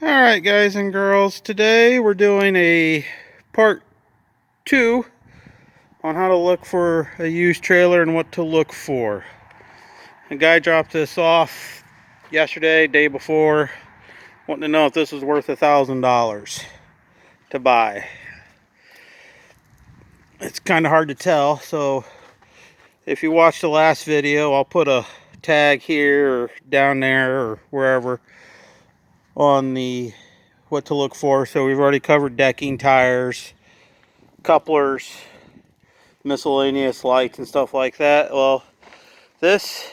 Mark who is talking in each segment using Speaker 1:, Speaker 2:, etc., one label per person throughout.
Speaker 1: Alright guys and girls, today we're doing a part 2 on how to look for a used trailer and what to look for. A guy dropped this off yesterday, day before, wanting to know if this was worth $1,000 to buy. It's kind of hard to tell, so if you watched the last video, I'll put a tag here or down there or wherever on the what to look for. So we've already covered decking, tires, couplers, miscellaneous lights and stuff like that. Well, this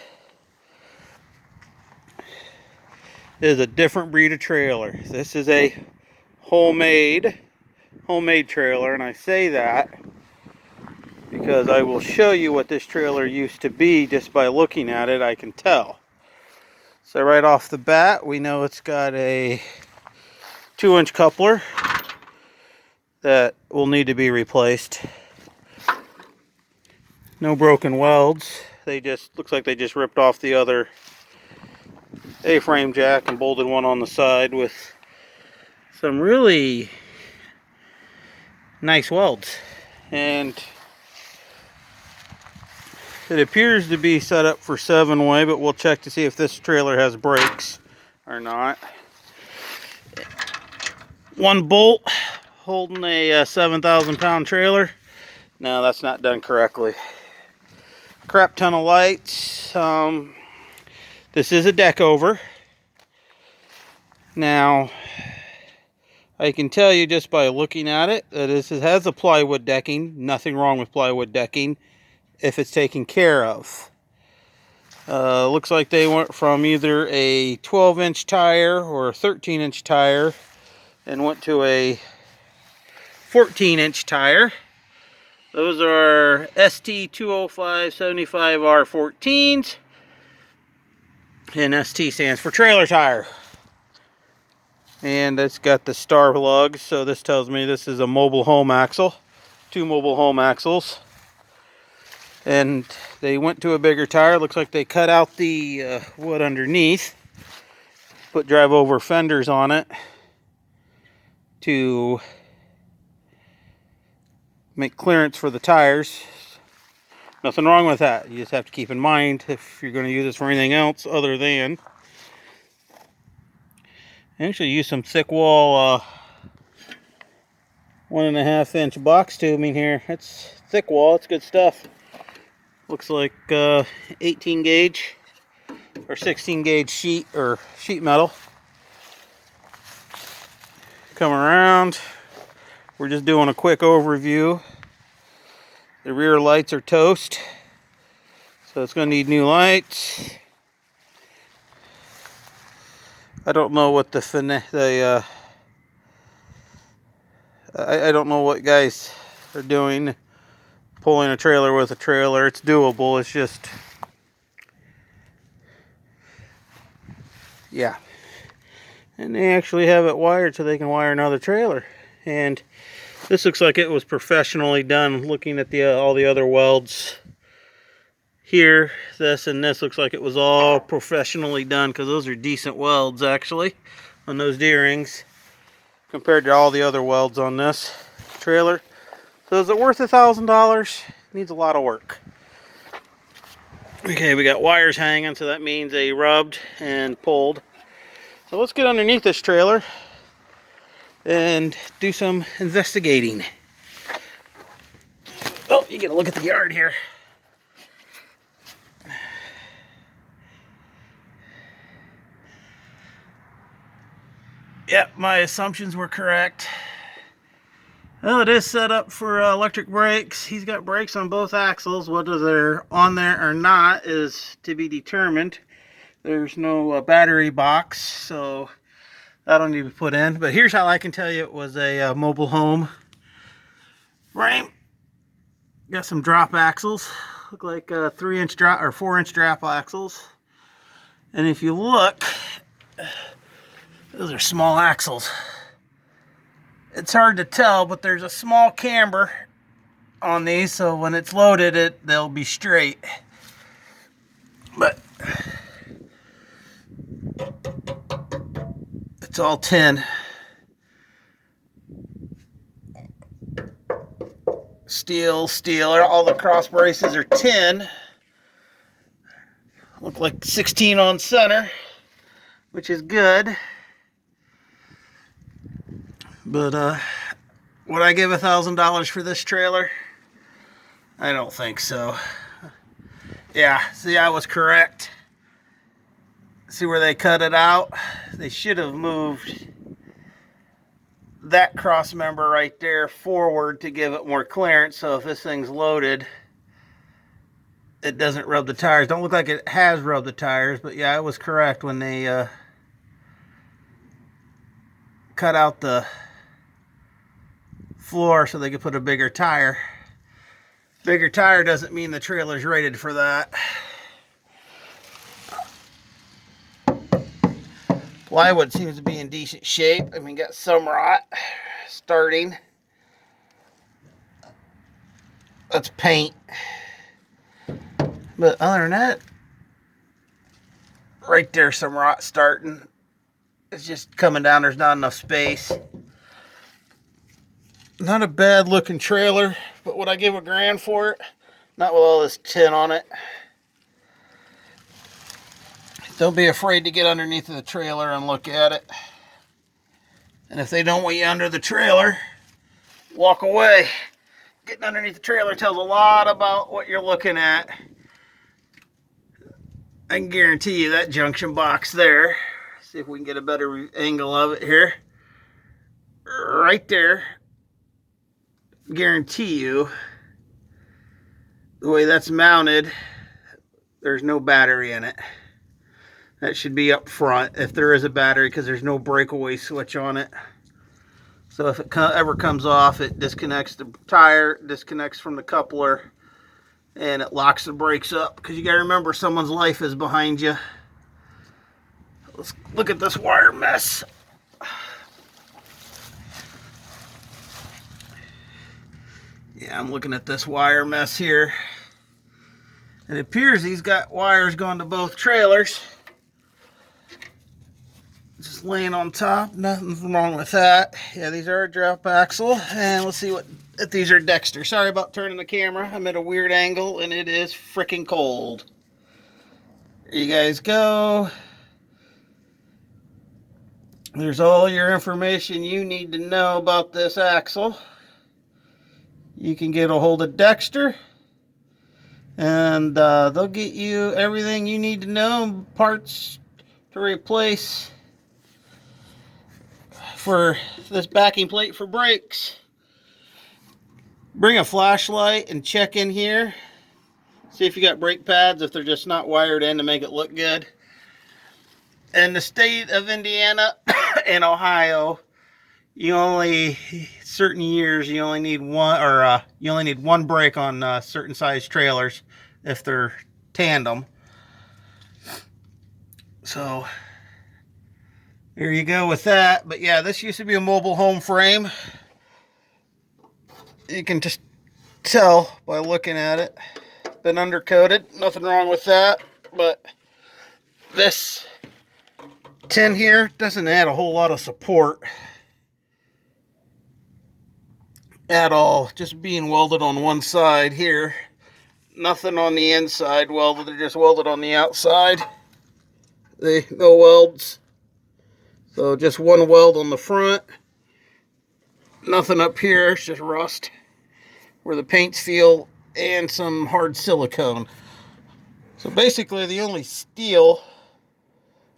Speaker 1: is a different breed of trailer. This is a homemade trailer, and I say that because I will show you what this trailer used to be. Just by looking at it, I can tell. So right off the bat, we know it's got a 2-inch coupler that will need to be replaced. No broken welds. They just, looks like they just ripped off the other A-frame jack and bolted one on the side with some really nice welds. And it appears to be set up for 7-way, but we'll check to see if this trailer has brakes or not. One bolt holding a 7,000 pound trailer. No, that's not done correctly. Crap ton of lights. This is a deck over. Now, I can tell you just by looking at it that it has a plywood decking. Nothing wrong with plywood decking if it's taken care of. Looks like they went from either a 12-inch tire or a 13-inch tire and went to a 14-inch tire. Those are ST205/75R14s, and ST stands for trailer tire. And it's got the star lugs, so this tells me this is a mobile home axle, 2 mobile home axles. And they went to a bigger tire. Looks like they cut out the wood underneath, put drive over fenders on it to make clearance for the tires. Nothing wrong with that. You just have to keep in mind if you're going to use this for anything else other than, actually use some thick wall 1.5-inch box tubing here. It's thick wall, it's good stuff. Looks like 18 gauge or 16 gauge sheet or sheet metal. Come around. We're just doing a quick overview. The rear lights are toast, so it's going to need new lights. I don't know what I don't know what guys are doing pulling a trailer with a trailer. It's doable. It's just, yeah. And they actually have it wired so they can wire another trailer. And this looks like it was professionally done. Looking at the all the other welds here, this and this looks like it was all professionally done, because those are decent welds actually on those D-rings compared to all the other welds on this trailer. So is it worth $1,000? Needs a lot of work. Okay, we got wires hanging, so that means they rubbed and pulled. So let's get underneath this trailer and do some investigating. Oh, you get a look at the yard here. Yep, my assumptions were correct. Well, it is set up for electric brakes. He's got brakes on both axles. Whether they're on there or not is to be determined. There's no battery box, so that'll need to be put in. But here's how I can tell you it was a mobile home frame. Got some drop axles. Look like 3-inch drop or 4-inch drop axles. And if you look, those are small axles. It's hard to tell, but there's a small camber on these, so when it's loaded, they'll be straight. But It's all tin. Steel. All the cross braces are tin. Look like 16 on center, which is good. But would I give $1,000 for this trailer? I don't think so. Yeah, see, I was correct. See where they cut it out? They should have moved that cross member right there forward to give it more clearance, so if this thing's loaded, it doesn't rub the tires. Don't look like it has rubbed the tires, but yeah, I was correct when they cut out the floor so they could put a bigger tire. Bigger tire doesn't mean the trailer's rated for that. Plywood seems to be in decent shape. I mean, got some rot starting. That's paint. But other than that, right there, some rot starting. It's just coming down. There's not enough space. Not a bad looking trailer, but would I give $1,000 for it? Not with all this tin on it. Don't be afraid to get underneath of the trailer and look at it. And if they don't want you under the trailer, walk away. Getting underneath the trailer tells a lot about what you're looking at. I can guarantee you that junction box there. See if we can get a better angle of it here. Right there. Guarantee you, the way that's mounted, there's no battery in it. That should be up front if there is a battery, because there's no breakaway switch on it. So if it ever comes off, it disconnects the tire, disconnects from the coupler, and it locks the brakes up, because you got to remember someone's life is behind you. Let's look at this wire mess. Yeah, I'm looking at this wire mess here. It appears he's got wires going to both trailers. Just laying on top, nothing wrong with that. Yeah, these are a drop axle, and let's see if these are Dexter. Sorry about turning the camera. I'm at a weird angle, and it is freaking cold. There you guys go. There's all your information you need to know about this axle. You can get a hold of Dexter, and they'll get you everything you need to know, parts to replace for this backing plate for brakes. Bring a flashlight and check in here. See if you got brake pads, if they're just not wired in to make it look good. In the state of Indiana and Ohio, you only, certain years, you only need one, or you only need one brake on certain size trailers if they're tandem. So here you go with that. But yeah, this used to be a mobile home frame. You can just tell by looking at it. Been undercoated, nothing wrong with that. But this tin here doesn't add a whole lot of support at all. Just being welded on one side here. Nothing on the inside welded, they're just welded on the outside. No welds. So just one weld on the front. Nothing up here, it's just rust where the paint's feel and some hard silicone. So basically the only steel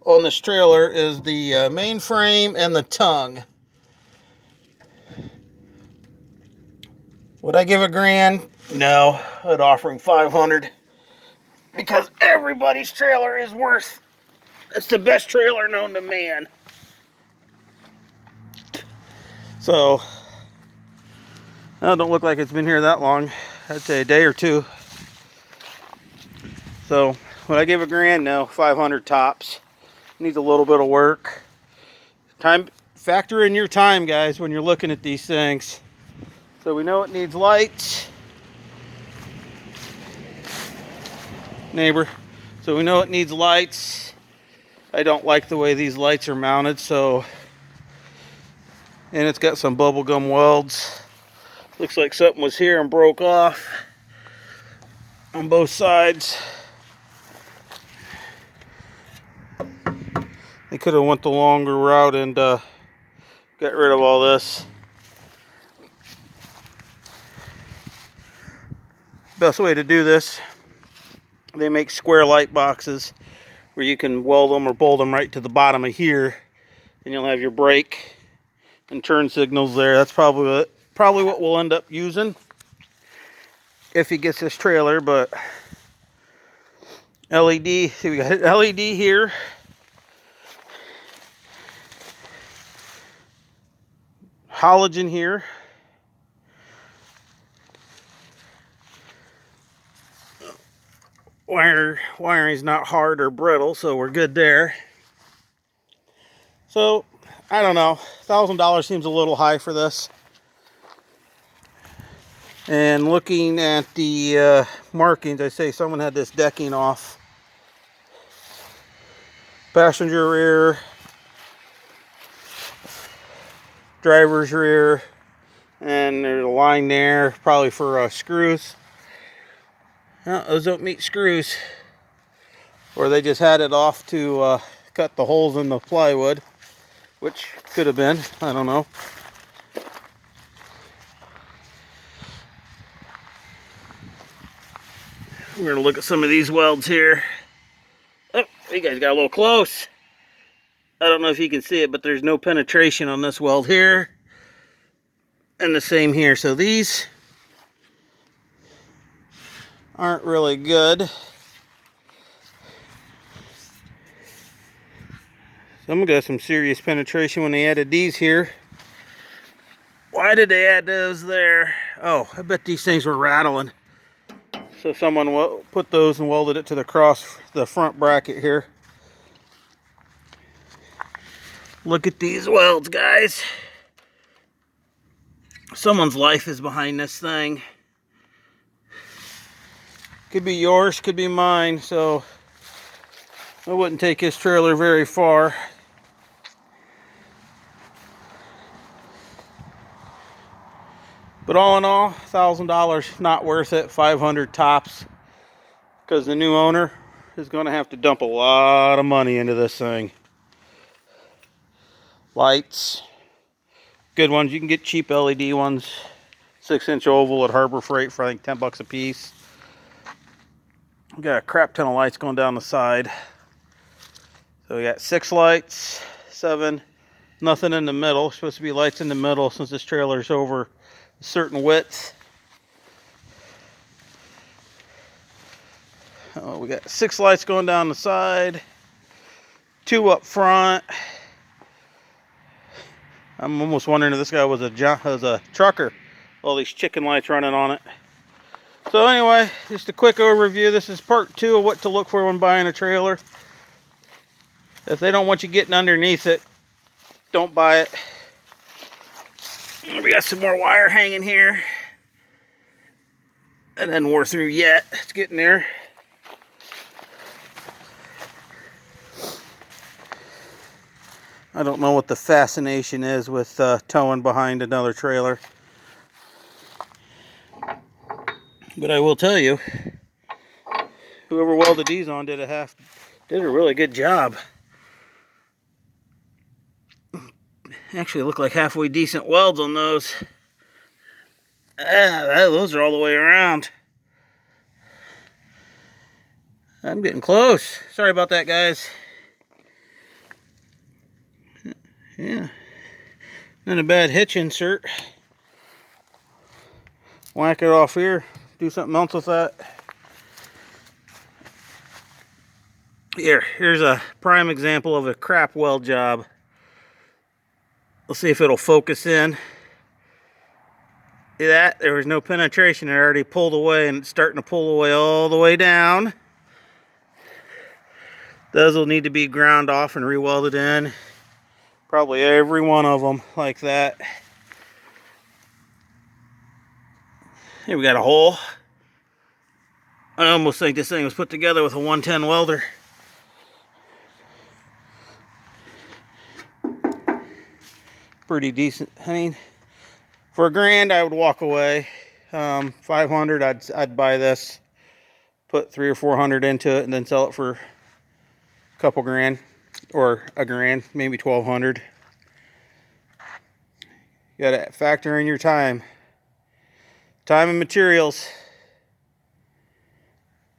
Speaker 1: on this trailer is the main frame and the tongue. Would I give $1,000? No, I'd offer him $500 because everybody's trailer is worth. It's the best trailer known to man. So, don't look like it's been here that long. I'd say a day or two. So, would I give $1,000? No, $500 tops. Needs a little bit of work. Time, factor in your time, guys, when you're looking at these things. So we know it needs lights. Neighbor. So we know it needs lights. I don't like the way these lights are mounted, so and it's got some bubble gum welds. Looks like something was here and broke off on both sides. They could have went the longer route and got rid of all this. Best way to do this, they make square light boxes where you can weld them or bolt them right to the bottom of here, and you'll have your brake and turn signals there. That's probably what we'll end up using if he gets this trailer. But LED, see, we got LED here. Halogen here. Wiring's not hard or brittle, so we're good there. So, I don't know, $1,000 seems a little high for this. And looking at the markings, I say someone had this decking off. Passenger rear, driver's rear, and there's a line there, probably for screws. No, those don't meet screws. Or they just had it off to cut the holes in the plywood, which could have been, I don't know. We're going to look at some of these welds here. Oh, you guys got a little close. I don't know if you can see it, but there's no penetration on this weld here. And the same here. So these aren't really good. Some got some serious penetration when they added these here. Why did they add those there? Oh, I bet these things were rattling. So someone put those and welded it to the front bracket here. Look at these welds, guys. Someone's life is behind this thing. Could be yours, could be mine, so I wouldn't take his trailer very far. But all in all, $1,000 not worth it. $500 tops, because the new owner is going to have to dump a lot of money into this thing. Lights, good ones. You can get cheap LED ones, 6-inch oval at Harbor Freight for I think $10 a piece. We got a crap ton of lights going down the side. So we got 6 lights, 7, nothing in the middle. Supposed to be lights in the middle since this trailer's over a certain width. Oh, we got 6 lights going down the side, 2 up front. I'm almost wondering if this guy was a trucker. All these chicken lights running on it. So anyway, just a quick overview. This is part 2 of what to look for when buying a trailer. If they don't want you getting underneath it, don't buy it. We got some more wire hanging here. And then we're through yet. It's getting there. I don't know what the fascination is with towing behind another trailer. But I will tell you, whoever welded these on did a really good job. Actually look like halfway decent welds on those. Those are all the way around. I'm getting close. Sorry about that, guys. Yeah. Not a bad hitch insert. Whack it off here. Do something else with that. Here's a prime example of a crap weld job. Let's see if it'll focus in. See that? There was no penetration. It already pulled away, and it's starting to pull away all the way down. Those will need to be ground off and re-welded in. Probably every one of them like that. Here we got a hole. I almost think this thing was put together with a 110 welder. pretty decent. I mean, for $1,000 I would walk away. 500 I'd buy this, put 300 or 400 into it, and then sell it for a couple grand or $1,000, maybe 1,200. You gotta factor in your time and materials.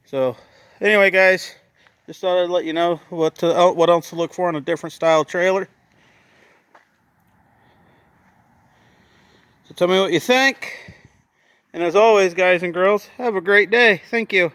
Speaker 1: So anyway, guys, just thought I'd let you know what else to look for in a different style trailer. So tell me what you think. And as always, guys and girls, have a great day. Thank you.